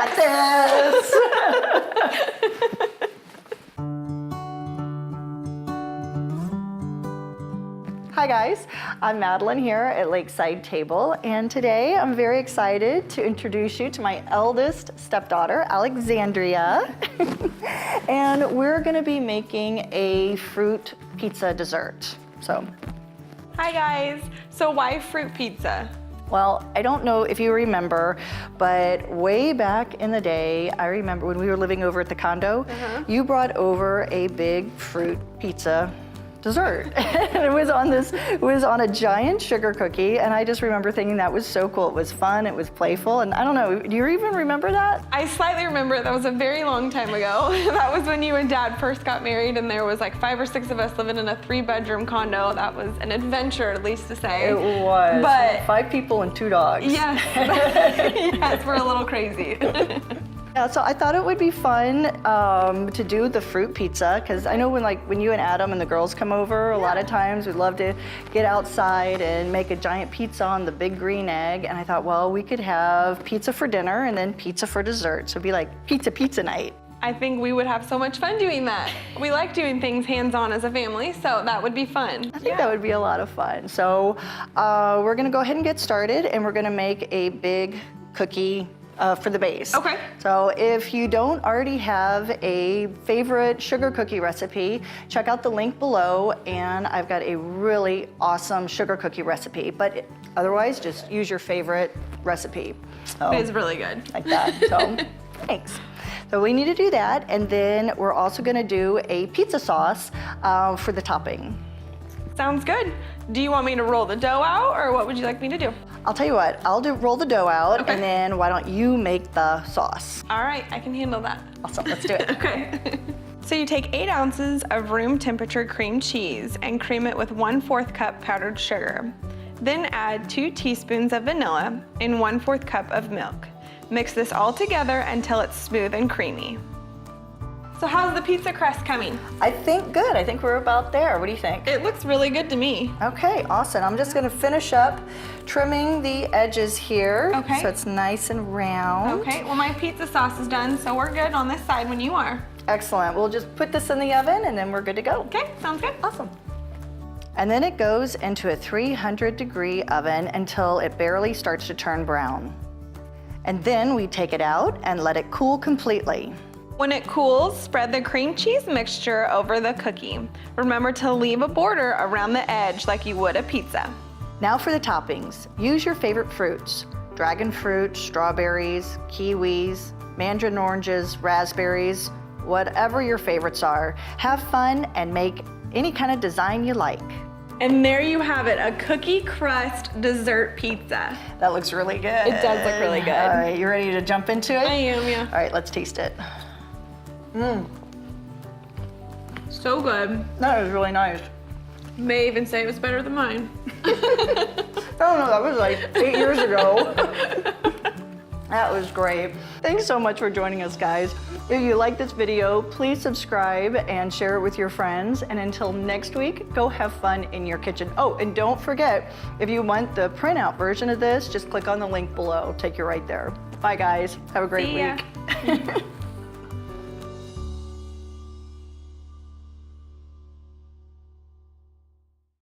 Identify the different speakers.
Speaker 1: got this. Hi guys, I'm Madeline here at Lakeside Table, and today I'm very excited to introduce you to my eldest stepdaughter, Alexandria. And we're gonna be making a fruit pizza dessert.
Speaker 2: Hi guys, so why fruit pizza?
Speaker 1: Well, I don't know if you remember, but way back in the day, I remember when we were living over at the condo, you brought over a big fruit pizza dessert. And it was on a giant sugar cookie, and I just remember thinking that was so cool. It was fun, it was playful, and I don't know, do you even remember that?
Speaker 2: I slightly remember it. That was a very long time ago. That was when you and Dad first got married, and there was like 5 or 6 of us living in a 3-bedroom condo. That was an adventure, at least to say.
Speaker 1: It was.
Speaker 2: But
Speaker 1: 5 people and 2 dogs.
Speaker 2: yes, yes, we're a little crazy.
Speaker 1: Yeah, so I thought it would be fun to do the fruit pizza, because I know when you and Adam and the girls come over, a lot of times we'd love to get outside and make a giant pizza on the big green egg. And I thought, well, we could have pizza for dinner and then pizza for dessert. So it'd be like pizza night.
Speaker 2: I think we would have so much fun doing that. We like doing things hands-on as a family, so that would be fun.
Speaker 1: I think that would be a lot of fun. So we're gonna go ahead and get started, and we're gonna make a big cookie for the base.
Speaker 2: Okay.
Speaker 1: So if you don't already have a favorite sugar cookie recipe, check out the link below, and I've got a really awesome sugar cookie recipe. But otherwise, just use your favorite recipe. So,
Speaker 2: It is really good.
Speaker 1: like that. So thanks. So we need to do that, and then we're also gonna do a pizza sauce for the topping.
Speaker 2: Sounds good. Do you want me to roll the dough out, or what would you like me to do?
Speaker 1: I'll tell you what, roll the dough out,
Speaker 2: Okay.
Speaker 1: and then why don't you make the sauce?
Speaker 2: All right, I can handle that.
Speaker 1: Awesome, let's do it.
Speaker 2: Okay. So you take 8 ounces of room temperature cream cheese and cream it with 1/4 cup powdered sugar. Then add 2 teaspoons of vanilla and 1/4 cup of milk. Mix this all together until it's smooth and creamy. So how's the pizza crust coming?
Speaker 1: I think good, I think we're about there. What do you think?
Speaker 2: It looks really good to me.
Speaker 1: Okay, awesome. I'm just gonna finish up trimming the edges here.
Speaker 2: Okay.
Speaker 1: So it's nice and round.
Speaker 2: Okay, well my pizza sauce is done, so we're good on this side when you are.
Speaker 1: Excellent, we'll just put this in the oven and then we're good to go.
Speaker 2: Okay, sounds good.
Speaker 1: Awesome. And then it goes into a 300-degree oven until it barely starts to turn brown. And then we take it out and let it cool completely.
Speaker 2: When it cools, spread the cream cheese mixture over the cookie. Remember to leave a border around the edge like you would a pizza.
Speaker 1: Now for the toppings. Use your favorite fruits: dragon fruit, strawberries, kiwis, mandarin oranges, raspberries, whatever your favorites are. Have fun and make any kind of design you like.
Speaker 2: And there you have it, a cookie crust dessert pizza.
Speaker 1: That looks really good.
Speaker 2: It does look really good.
Speaker 1: All right, you ready to jump into it?
Speaker 2: I am, yeah.
Speaker 1: All right, let's taste it.
Speaker 2: So good.
Speaker 1: That was really nice.
Speaker 2: May even say it was better than mine.
Speaker 1: I don't know, that was like 8 years ago. That was great. Thanks so much for joining us, guys. If you like this video, please subscribe and share it with your friends. And until next week, go have fun in your kitchen. Oh, and don't forget, if you want the printout version of this, just click on the link below. Take you right there. Bye, guys. Have a great
Speaker 2: See ya.
Speaker 1: week.